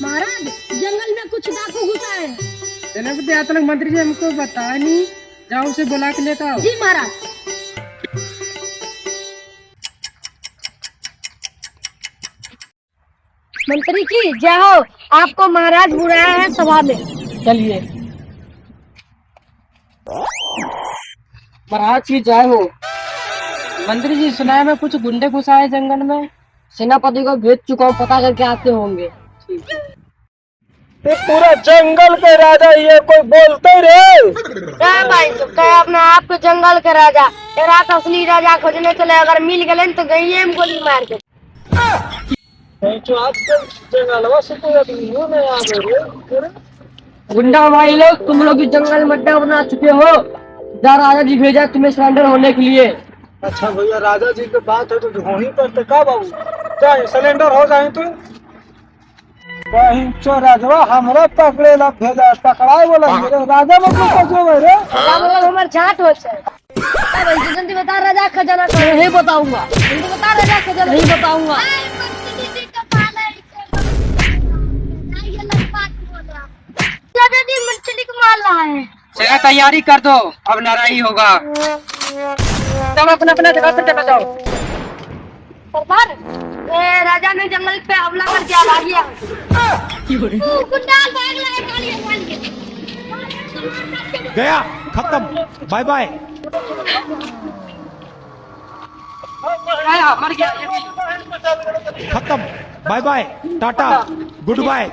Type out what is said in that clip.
महाराज जंगल में कुछ डाकू घुसा है। सेनापति आतंक मंत्री जी हमको बताया नहीं, जाओ उसे बुला के लेकर आओ। जी महाराज। मंत्री की जय हो, आपको महाराज बुलाया है सभा में। चलिए। महाराज की जय हो। मंत्री जी सुनाया मैं कुछ गुंडे घुसा है जंगल में। सेनापति को भेज चुका हूँ, पता करके आते होंगे। ये पूरा जंगल के राजा ये कोई बोलते रे। क्या भाई तो क्या अपने आप को जंगल के राजा, ये रात असली राजा खोजने चले, अगर मिल गए तो गई हम गोली मार के। गुंडा भाई लोग, तुम लोग जंगल में अड्डा बना चुके हो। जा राजा जी भेजा तुम्हें सरेंडर होने के लिए। अच्छा भैया, राजा जी की बात है तो वहीं पर तो का बाबू जाए सिलेंडर हो जाए तो वहीं चो राजवा हमरा पकड़े ला भेजा, पकड़ाए बोला राजा मतलब पकड़ो रे। मतलब हमारे जाट हो छे। भाई जल्दी बता राजा खजाना कौन है? नहीं बताऊंगा। जल्दी बता राजा खजाना। नहीं बताऊंगा। मछली को मार रहा है। चला तैयारी कर दो, अब लड़ाई होगा। तब अपना अपना जगह पे चला जाओ। सरदार, ये राजा ने जंगल पे हमला कर दिया, भागिया। गुंडा भाग रहा है, कालिए। गया, खत्म, बाय बाय। मर गया। खत्म, bye bye, tata, good bye.